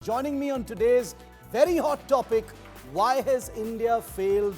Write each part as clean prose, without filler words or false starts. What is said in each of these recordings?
Joining me on today's very hot topic, why has India failed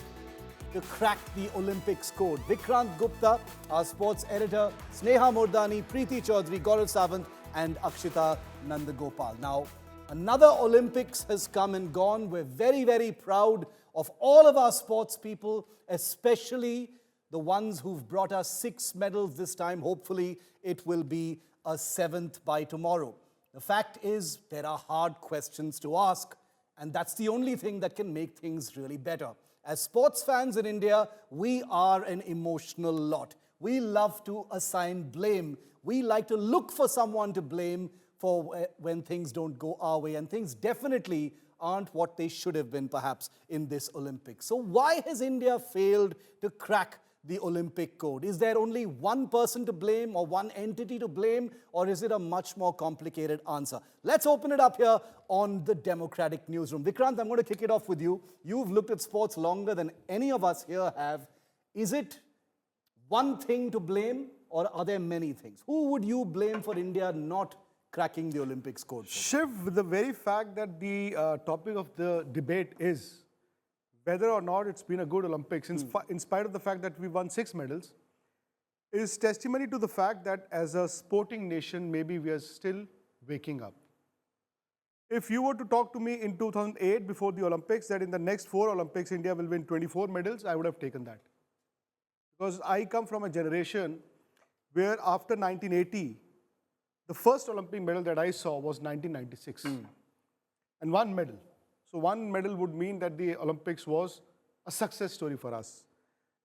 to crack the Olympics code? Vikrant Gupta, our sports editor, Sneha Mordani, Preeti Chaudhary, Gaurav Savant and Akshita Nandagopal. Now, another Olympics has come and gone. We're very, very proud of all of our sports people, especially the ones who've brought us 6 medals this time. Hopefully, it will be a 7th by tomorrow. The fact is, there are hard questions to ask, and that's the only thing that can make things really better. As sports fans in India, we are an emotional lot. We love to assign blame. We like to look for someone to blame for when things don't go our way, and things definitely aren't what they should have been, perhaps, in this Olympics. So why has India failed to crack the Olympic code? Is there only one person to blame or one entity to blame, or is it a much more complicated answer? Let's open it up here on the Democratic Newsroom. Vikrant, I'm going to kick it off with you. You've looked at sports longer than any of us here have. Is it one thing to blame, or are there many things? Who would you blame for India not cracking the Olympics code? Shiv, the very fact that the topic of the debate is whether or not it's been a good Olympics, in spite of the fact that we won 6 medals, is testimony to the fact that as a sporting nation, maybe we are still waking up. If you were to talk to me in 2008, before the Olympics, that in the next 4 Olympics, India will win 24 medals, I would have taken that. Because I come from a generation where after 1980, the first Olympic medal that I saw was 1996. And 1 medal. So 1 medal would mean that the Olympics was a success story for us.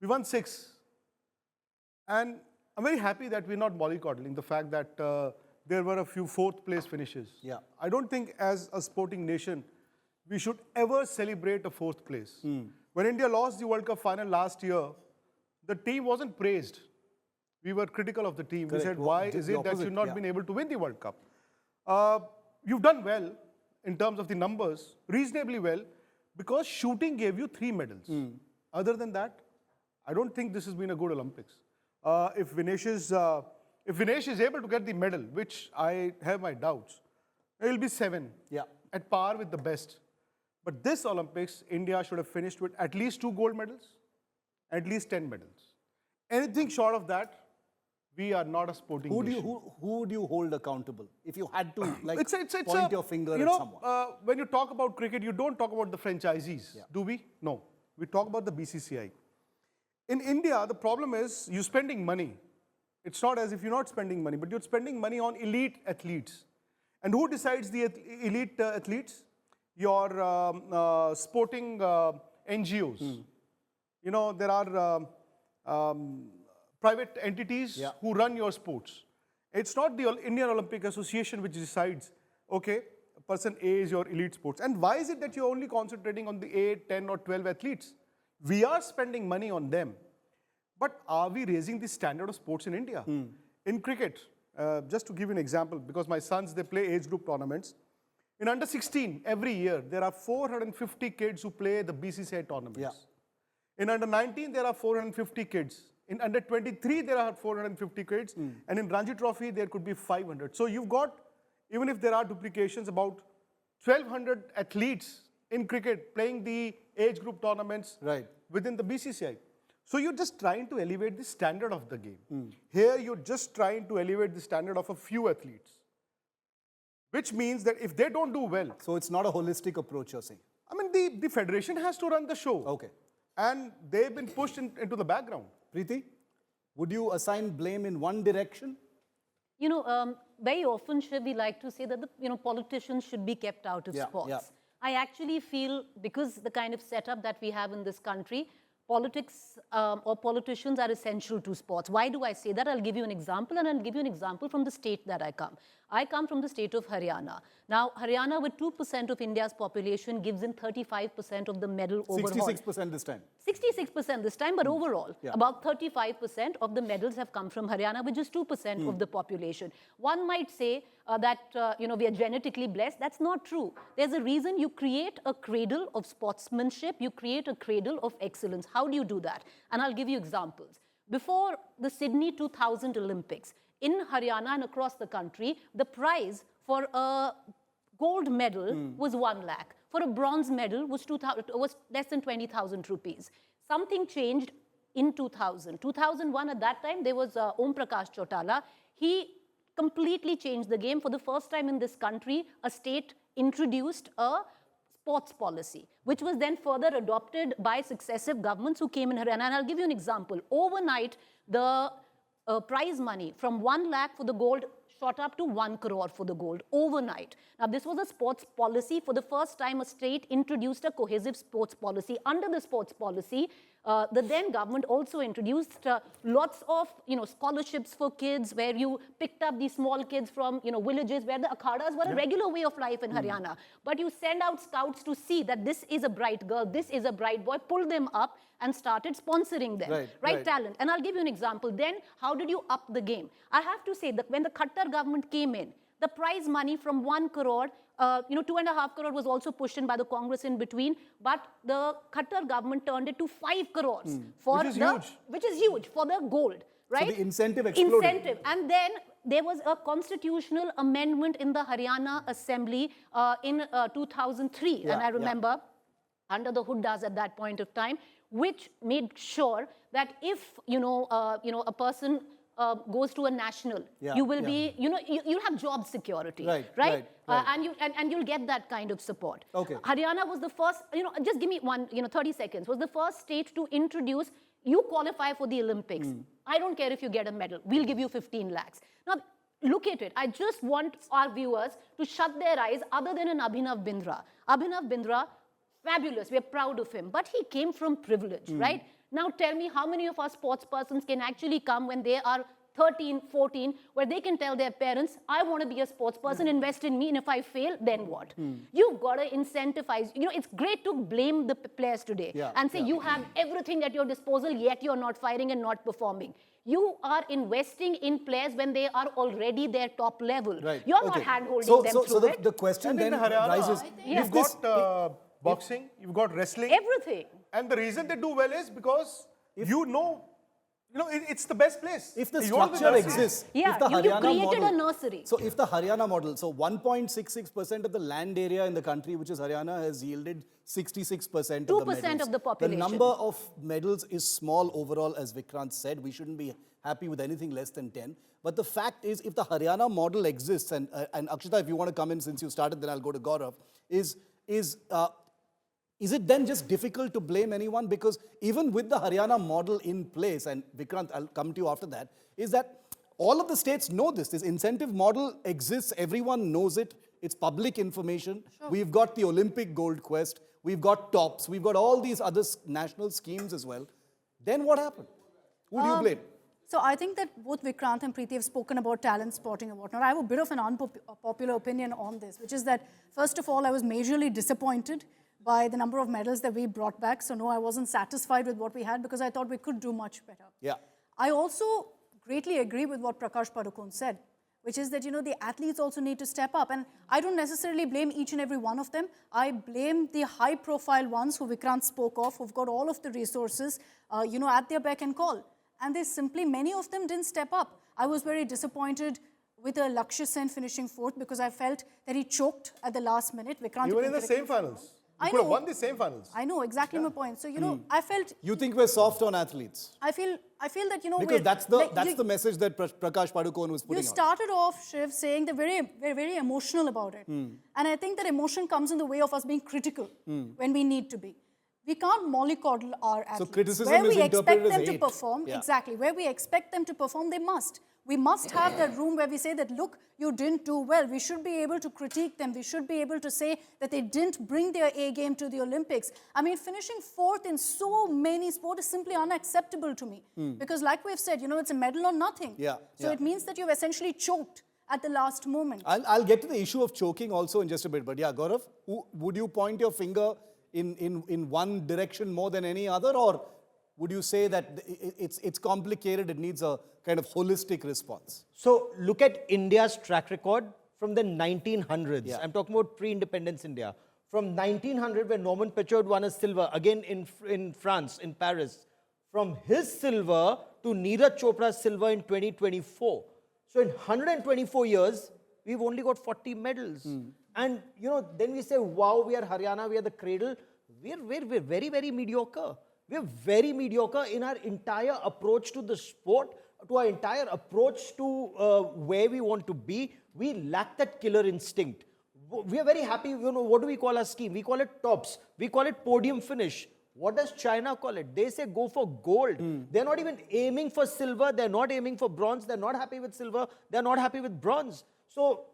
We won 6. And I'm very happy that we're not mollycoddling the fact that there were a few 4th place finishes. Yeah. I don't think as a sporting nation, we should ever celebrate a 4th place. When India lost the World Cup final last year, the team wasn't praised. We were critical of the team. Correct. We said, why is it that you've not yeah. been able to win the World Cup? You've done well in terms of the numbers, reasonably well, because shooting gave you 3 medals. Other than that, I don't think this has been a good Olympics. If Vinesh is able to get the medal, which I have my doubts, it will be 7, at par with the best. But this Olympics, India should have finished with at least 2 gold medals, at least 10 medals. Anything short of that, we are not a sporting nation. Who would you hold accountable if you had to it's point your finger at someone? When you talk about cricket, you don't talk about the franchisees, do we? No. We talk about the BCCI. In India, the problem is you're spending money. It's not as if you're not spending money, but you're spending money on elite athletes. And who decides the elite athletes? Your sporting NGOs. You know, there are private entities who run your sports. It's not the Indian Olympic Association which decides, okay, person A is your elite sports. And why is it that you're only concentrating on the 8, 10 or 12 athletes? We are spending money on them. But are we raising the standard of sports in India? In cricket, just to give you an example, because my sons, they play age group tournaments. In under 16, every year, there are 450 kids who play the BCCI tournaments. In under 19, there are 450 kids. In under 23, there are 450 kids. And in Ranji Trophy, there could be 500. So you've got, even if there are duplications, about 1,200 athletes in cricket playing the age group tournaments within the BCCI. So you're just trying to elevate the standard of the game. Here, you're just trying to elevate the standard of a few athletes. Which means that if they don't do well... So it's not a holistic approach, you're saying? I mean, the federation has to run the show. Okay. And they've been pushed into the background. Preeti, would you assign blame in one direction? You know, very often, Shiv, we like to say that politicians should be kept out of sports. I actually feel, because the kind of setup that we have in this country, politics or politicians are essential to sports. Why do I say that? I'll give you an example, and I'll give you an example from the state that I come. I come from the state of Haryana. Now, Haryana, with 2% of India's population, gives in 35% of the medal overall. 66% this time. 66% this time, but overall, about 35% of the medals have come from Haryana, which is 2% of the population. One might say that, we are genetically blessed. That's not true. There's a reason you create a cradle of sportsmanship. You create a cradle of excellence. How do you do that? And I'll give you examples. Before the Sydney 2000 Olympics, in Haryana and across the country, the prize for a gold medal was 1 lakh. For a bronze medal was less than 20,000 rupees. Something changed in 2000. 2001, at that time, there was Om Prakash Chautala. He completely changed the game. For the first time in this country, a state introduced a sports policy, which was then further adopted by successive governments who came in Haryana. And I'll give you an example. Overnight, the prize money from 1 lakh for the gold shot up to 1 crore for the gold overnight. Now, this was a sports policy. For the first time, a state introduced a cohesive sports policy. Under the sports policy, the then government also introduced lots of, scholarships for kids, where you picked up these small kids from, villages where the akhadas were a regular way of life in Haryana. But you send out scouts to see that this is a bright girl, this is a bright boy, pull them up and started sponsoring them, right talent. And I'll give you an example. Then, how did you up the game? I have to say that when the Khattar government came in, the prize money from 1 crore, 2.5 crore was also pushed in by the Congress in between, but the Khattar government turned it to 5 crores for which is huge for the gold, right? So the incentive exploded. Incentive. And then there was a constitutional amendment in the Haryana Assembly in 2003, and I remember under the Huddas at that point of time, which made sure that if a person goes to a national, you will be, you'll have job security, right? And you'll get that kind of support. Haryana was the first, just give me 30 seconds, was the first state to introduce, you qualify for the Olympics. I don't care if you get a medal, we'll give you 15 lakhs. Now, look at it. I just want our viewers to shut their eyes other than an Abhinav Bindra. Abhinav Bindra, fabulous, we're proud of him, but he came from privilege, right? Now tell me how many of our sports persons can actually come when they are 13, 14, where they can tell their parents, I want to be a sports person, invest in me, and if I fail, then what? You've got to incentivize. It's great to blame the players today and say you have everything at your disposal, yet you're not fighting and not performing. You are investing in players when they are already their top level. You're not hand-holding them through it. The question then rises. You've got boxing, you've got wrestling. Everything. And the reason they do well is because it's the best place. If the structure exists, if the you Haryana created model, a nursery. So if the Haryana model, so 1.66% of the land area in the country, which is Haryana, has yielded 66% of the medals. 2% of the population. The number of medals is small overall, as Vikrant said. We shouldn't be happy with anything less than 10. But the fact is, if the Haryana model exists, and Akshita, if you want to come in since you started, then I'll go to Gaurav, is it then just difficult to blame anyone? Because even with the Haryana model in place, and Vikrant, I'll come to you after that, is that all of the states know this. This incentive model exists. Everyone knows it. It's public information. We've got the Olympic gold quest. We've got TOPS. We've got all these other national schemes as well. Then what happened? Who do you blame? So I think that both Vikrant and Preeti have spoken about talent spotting and whatnot. I have a bit of an unpopular opinion on this, which is that, first of all, I was majorly disappointed by the number of medals that we brought back. So no, I wasn't satisfied with what we had because I thought we could do much better. I also greatly agree with what Prakash Padukone said, which is that, the athletes also need to step up. And I don't necessarily blame each and every one of them. I blame the high-profile ones who Vikrant spoke of, who've got all of the resources, at their beck and call. And they simply, many of them didn't step up. I was very disappointed with Lakshya Sen finishing 4th because I felt that he choked at the last minute. Vikrant, you were in the same finals. You could have won the same finals. I know, exactly my point. So, I felt... You think we're soft on athletes? I feel that, because that's the message that Prakash Padukone was putting out. You started off, Shiv, saying they're very emotional about it. And I think that emotion comes in the way of us being critical when we need to be. We can't mollycoddle our athletes. So criticism is interpreted as hate. Where we expect them to perform, exactly, where we expect them to perform, they must. We must have that room where we say that, look, you didn't do well. We should be able to critique them. We should be able to say that they didn't bring their A game to the Olympics. I mean, finishing 4th in so many sports is simply unacceptable to me. Because like we've said, it's a medal or nothing. So it means that you've essentially choked at the last moment. I'll get to the issue of choking also in just a bit. But yeah, Gaurav, would you point your finger in one direction more than any other? Or would you say that it's complicated, it needs a kind of holistic response? So look at India's track record from the 1900s. I'm talking about pre-independence India. From 1900, where Norman Pritchard won a silver, again in France, in Paris. From his silver to Neeraj Chopra's silver in 2024. So in 124 years, we've only got 40 medals. And, you know, then we say, wow, we are Haryana, we are the cradle. We're very, very mediocre. We're very mediocre in our entire approach to the sport, to our entire approach to where we want to be. We lack that killer instinct. We are very happy, you know, what do we call our scheme? We call it tops. We call it podium finish. What does China call it? They say go for gold. They're not even aiming for silver. They're not aiming for bronze. They're not happy with silver. They're not happy with bronze. So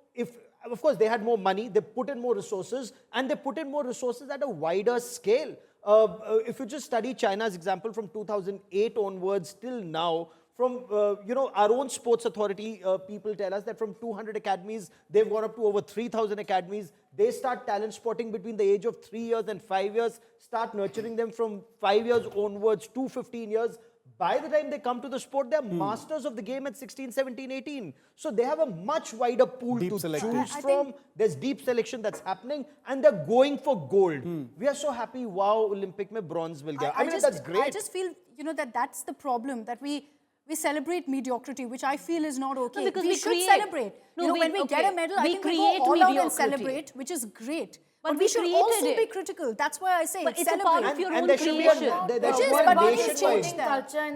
of course, they had more money. They put in more resources, and they put in more resources at a wider scale. If you just study China's example from 2008 onwards till now, from, you know, our own sports authority people tell us that from 200 academies, they've gone up to over 3,000 academies. They start talent spotting between the age of 3 years and 5 years, start nurturing them from 5 years onwards to 15 years. By the time they come to the sport, they're masters of the game at 16, 17, 18. So they have a much wider pool to choose from. There's deep selection that's happening, and they're going for gold. We are so happy, wow, Olympic mein bronze will get. I mean, that's great. I just feel, you know, that's the problem, that we celebrate mediocrity, which I feel is not okay. No, because we should celebrate. No, you know, when we get a medal, I think we go all out and celebrate, which is great. But we should also be critical. That's why I say it's a part of your own creation.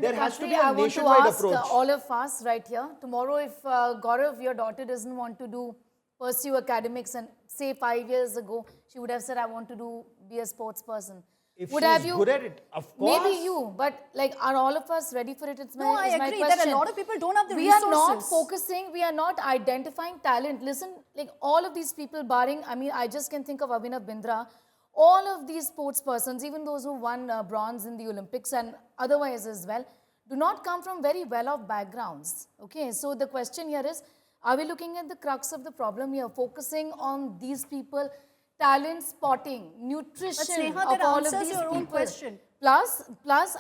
There has to be a nationwide approach. All of us right here, tomorrow if Gaurav, your daughter doesn't want to pursue academics, and say 5 years ago, she would have said, I want to be a sports person. If she's good at it, of course. Maybe you, but like, are all of us ready for it? I agree that a lot of people don't have the resources. We are not focusing, we are not identifying talent. Listen, like all of these people barring, I mean, I just can think of Abhinav Bindra, all of these sports persons, even those who won bronze in the Olympics and otherwise as well, do not come from very well-off backgrounds. Okay, so the question here is, are we looking at the crux of the problem here, focusing on these people, talent spotting, nutrition Sneha, of all of these your people. Own question. Plus,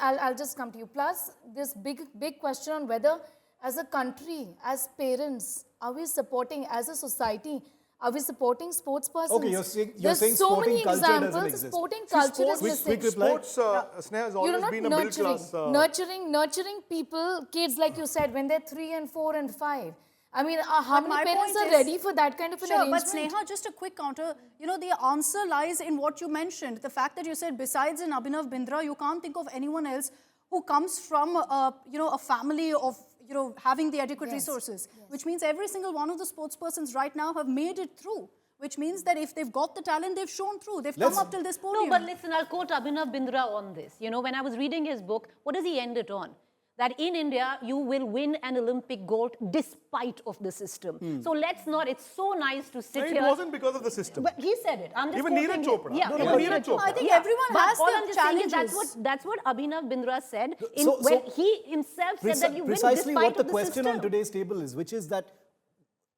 I'll just come to you. Plus, this big question on whether, as a country, as parents, are we supporting, as a society, are we supporting sports persons? Okay, you're saying so sporting many culture examples. doesn't exist. Sporting culture is missing. Sports, Sneha, has always been a middle class. Nurturing people, kids, like you said, when they're 3 and 4 and 5. I mean, how many parents are ready for that kind of an arrangement? But Sneha, just a quick counter. You know, the answer lies in what you mentioned. The fact that you said, besides an Abhinav Bindra, you can't think of anyone else who comes from, you know, a family of, you know, having the adequate resources. Which means every single one of the sports persons right now have made it through. Which means that if they've got the talent, they've shown through. They've come up till this podium. No, but listen, I'll quote Abhinav Bindra on this. You know, when I was reading his book, what does he end it on? That in India, you will win an Olympic gold despite of the system. So let's not, it's so nice to sit here. It wasn't because of the system. But he said it. I'm just Even Neeraj Chopra. Yeah, Neeraj Chopra. I think everyone has all their I'm just saying is challenges. that's what Abhinav Bindra said. So When he himself said that you win despite precisely what the of question system. on today's table is, which is that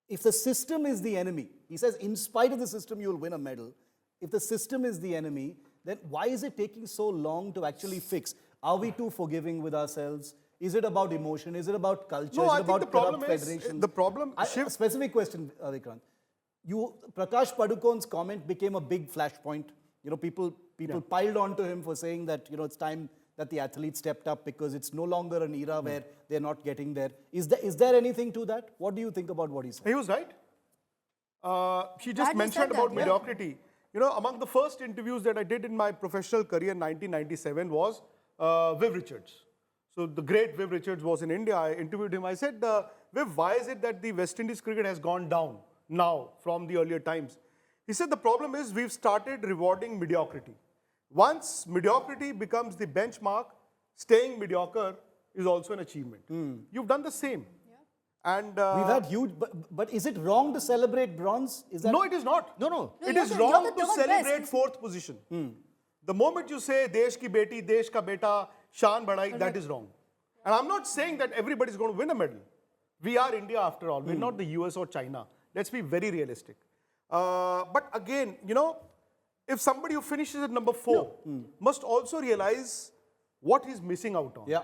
if the system is the enemy, he says in spite of the system you'll win a medal. If the system is the enemy, then why is it taking so long to actually fix? Are we too forgiving with ourselves? Is it about emotion? Is it about culture? No, is it I think about the problem corrupt is, federation? the problem, A specific question, Vikrant. Prakash Padukone's comment became a big flashpoint. You know, people piled onto him for saying that, you know, it's time that the athletes stepped up because it's no longer an era where they're not getting there. Is there anything to that? What do you think about what he said? He was right. She just mentioned about mediocrity. You know, among the first interviews that I did in my professional career in 1997 was Viv Richards. So the great Viv Richards was in India. I interviewed him. I said, Viv, why is it that the West Indies cricket has gone down now from the earlier times? He said the problem is we've started rewarding mediocrity. Once mediocrity becomes the benchmark, staying mediocre is also an achievement. You've done the same. And we've had huge, but is it wrong to celebrate bronze? Is that no, it is not. No. It is wrong to celebrate fourth position. The moment you say Desh ki beti, Desh ka beta, Shan badai, that is wrong. And I'm not saying that everybody's going to win a medal. We are India after all. We're not the US or China. Let's be very realistic. But again, you know, if somebody who finishes at number 4 must also realize what he's missing out on. Yeah.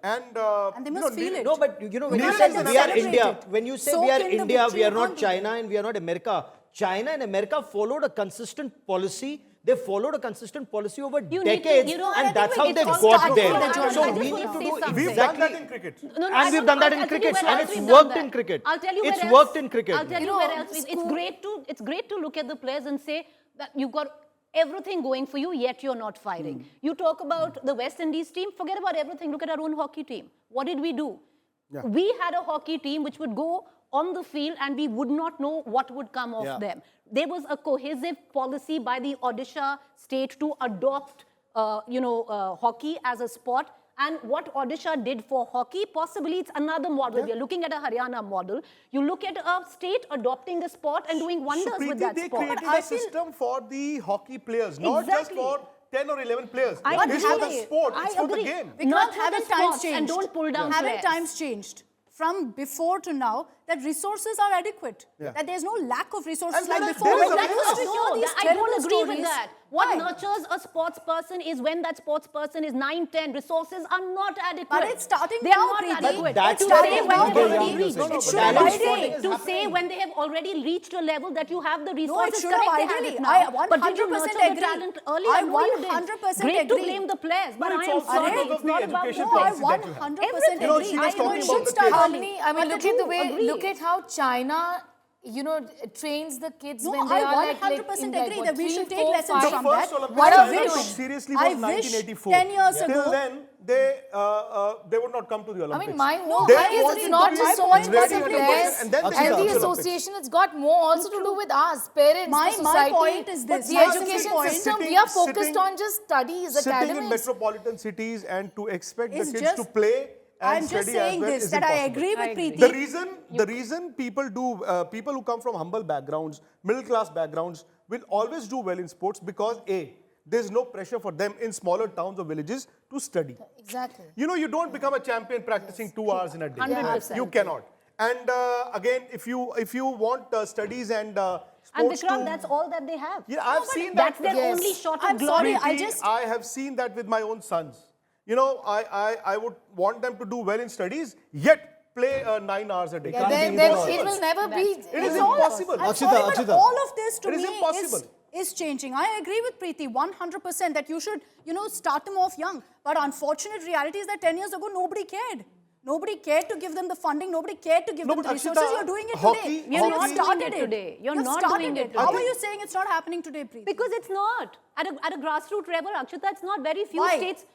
And they must feel it. No, but you know, when you Let say them we are celebrate India, it. when you say Soak we are in the India, we victory are not and China and we are not America. China and America followed a consistent policy. They followed a consistent policy over You need to- decades, you know, and I that's think how it's they all got starting there. with the So journalism. we I need just to wanna do say something. We've done exactly. that in cricket. No, And we've done that in I'll tell you cricket, where and else it's we've worked done in that. cricket. I'll tell you It's where worked else- in cricket. I'll tell you You where know, else. It's great to look at the players and say that you've got everything going for you, yet you're not firing. You talk about the West Indies team, forget about everything. Look at our own hockey team. What did we do? We had a hockey team which would go on the field and we would not know what would come of them. There was a cohesive policy by the Odisha state to adopt, hockey as a sport. And what Odisha did for hockey, possibly it's another model. We are looking at a Haryana model. You look at a state adopting a sport and doing wonders So, with Preeti, that they sport. created a system for the hockey players, not just Exactly. for 10 or 11 players. I It's for the agree. sport, I it's for the agree. game. Not Vikrant, for the haven't times sports changed? and don't pull down Haven't players. times changed? From before to now, that resources are adequate. Yeah. That there's no lack of resources And like there is- before. there is When a I used to no, hear these I terrible don't agree with stories. that. What Why? nurtures a sports person is when that sports person is 9, 10. Resources are not adequate. But it's starting They are now, not Preeti. adequate. That's To what say is when now they've going already on. reached, No, no, it but should that have is what ideally is to say happening. when they have already reached a level that you have the No, it resources. should have correct, they ideally. it now. I 100% But did you nurture the agree. talent earlier? I No, you didn't. 100% Great agree. to blame the players, but No, I it's am also sorry, because of it's the not about education no, No, I policy that you have. 100% Everything. agree. she was I talking it about should the start kids. early. I mean, But look do at the way, agree. look at how China, trains the kids No, when they I are 100% like, agree what, that we 3, should take 4, lessons 5. from The that. first Olympics What China I took wish- seriously I was wish 1984. 10 years Till ago- then, they would not come to the I Olympics. mean, my whole They thing is wanted it's to not be just so my much point for ready the at the players Olympics, and then they and come the to the Olympics. association. It's got more also to do with us, parents, My the society. point is this. The My simple education point- system, we Sitting- are focused sitting- on just studies, Sitting in academics. metropolitan cities and to expect the It's kids just- to play and I'm just study as saying well this, is that I impossible. agree with I agree. Preeti. The reason people who come from humble backgrounds, middle class backgrounds, will always do well in sports because there's no pressure for them in smaller towns or villages to study. Exactly. You don't become a champion practicing 2 hours in a day. 100%. You cannot. And again, if you want studies and sports And Vikrant, to, that's all that they have. yeah, I've seen That's that. their Yes. only shot of I'm glory. sorry, Preeti, I have seen that with my own sons. I would want them to do well in studies, yet play 9 hours a day. Yeah, then it will never be. It is impossible. I'm Akshita, sorry, but Akshita. all of this to It is me impossible. is changing. I agree with Preeti 100% that you should, start them off young. But unfortunate reality is that 10 years ago, nobody cared. Nobody cared to give them the funding. Nobody cared to give No, them the but resources. Akshita, You're doing it hockey- today. You're You've not started doing it today. You're You've not started doing it How today. are you saying it's not happening today, Preeti? Because it's not. At a grassroots level, Akshita, it's not very few Why? states.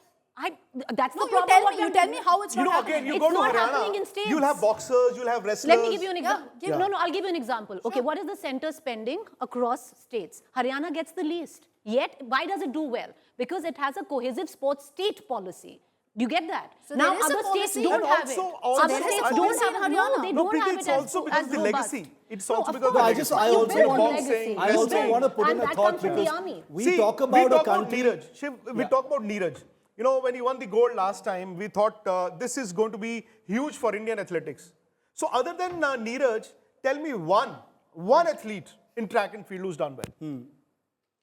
That's No, the you problem. tell what me. you're You tell doing. me how it's not happening. Again, you It's go to not happening in Haryana, states. you'll have boxers, you'll have wrestlers. Let me give you an Yeah, example. No, I'll give you an example. Okay, what is the center spending across states? Haryana gets the least. Yet, why does it do well? Because it has a cohesive sports state policy. Do you get that? So Now, there is a other states policy. don't And have it. also Other there is a states policy don't in have it. No, Haryana. they No, don't Preeti, have it's it as, also as because the robust. legacy. It's No, also of because of the course. legacy. I You also build want- on legacy. I You also build. want to put in And a that thought comes with the because army. we talk about a country. Neeraj. Shiv, we talk about Neeraj. When he won the gold last time, we thought this is going to be huge for Indian athletics. So other than Neeraj, tell me one athlete in track and field who's done well.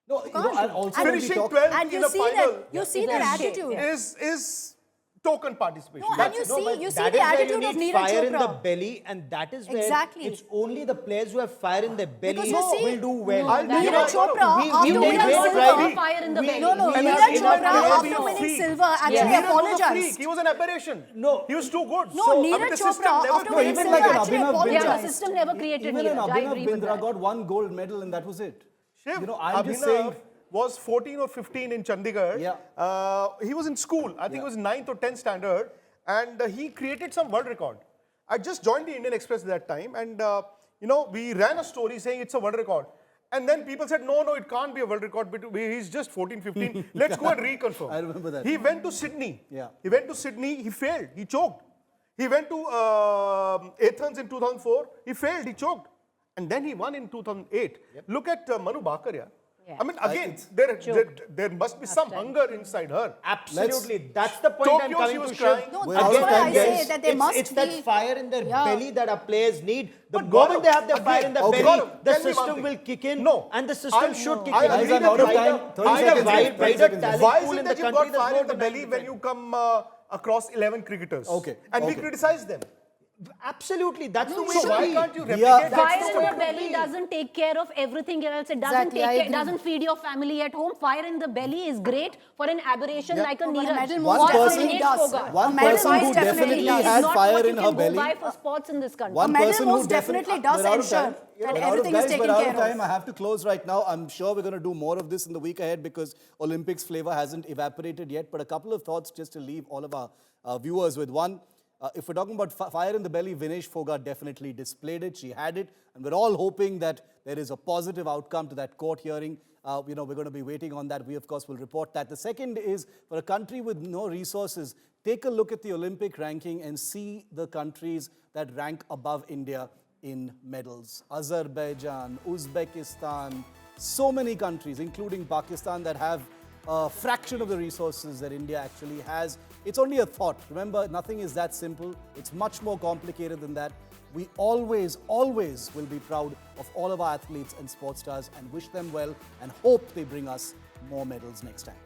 No, and also when we Finishing talk, 12th And in you the see final that, you see their attitude. is token participation. No, and That's you it. see, you see That the is where attitude you of need Neeraj fire in the Chopra. belly, and that is where Exactly. it's only the players who have fire in their belly Because you see- will do well. I'll give you Neeraj one- Chopra, we- after we You need winning need great to silver, have fire in the belly. No, And Neeraj he's Chopra, not after playing winning free. silver, actually Neeraj was a freak. apologized. He was an aberration. No. He was too good. No, So, I mean, Neeraj the system Chopra, never after no, winning created even silver, like an actually Abhinav Yeah, apologized. the system never created even an Neeraj. I Abhinav agree with Bindra that. got 1 gold medal and that was it. Shiv, I'm just Abhinav saying. was 14 or 15 in Chandigarh. Yeah. He was in school. I think it was 9th or 10th standard. And he created some world record. I just joined the Indian Express at that time. And, we ran a story saying it's a world record. And then people said, no, it can't be a world record. But he's just 14, 15. Let's go and reconfirm. I remember that. He went to Sydney. Yeah. He went to Sydney. He failed. He choked. He went to Athens in 2004. He failed. He choked. And then he won in 2008. Look at Manu Bhaker, yeah. I mean, again, there must be some hunger inside her. Absolutely. That's the point I'm Tokyo, coming she was to. crying. Shiv. No, We're that's out of why time, I say guys. that there must It's be... that fire in their Yeah. belly that our players need. The But moment Gaurav, they have their fire again, in their okay. belly, Gaurav, the tell me one system thing. will kick in. No. And the system should kick I in. agree Guys, I'm that out of you- time. 30 I seconds agree. left, 30 wider seconds talent left. Why pool is in it the that you've country, got fire there's in the no belly denying when it. you come across 11 cricketers? Okay. And we Okay. criticize them. Absolutely, that's the way So to why be. can't you We replicate are- Fire that? in the belly doesn't take care of everything else. It doesn't Exactly, I agree. doesn't feed your family at home. Fire in the belly is great for an aberration like a No, but a Neeraj. medal One most Or a person- definitely Vinesh does. Fogart. One A medal person most who definitely definitely does. had not fire what in you her can belly. go by for sports in this country. One medal person most who definitely does we're out of ensure time. that We're out of- everything is guys, taken we're out care of of. time. I have to close right now. I'm sure we're going to do more of this in the week ahead because Olympics flavor hasn't evaporated yet. But a couple of thoughts just to leave all of our viewers with. One, if we're talking about fire in the belly, Vinesh Fogart definitely displayed it. She had it. And we're all hoping that there is a positive outcome to that court hearing. We're going to be waiting on that. We, of course, will report that. The second is, for a country with no resources, take a look at the Olympic ranking and see the countries that rank above India in medals. Azerbaijan, Uzbekistan, so many countries, including Pakistan, that have a fraction of the resources that India actually has. It's only a thought. Remember, nothing is that simple. It's much more complicated than that. We always, always will be proud of all of our athletes and sports stars and wish them well and hope they bring us more medals next time.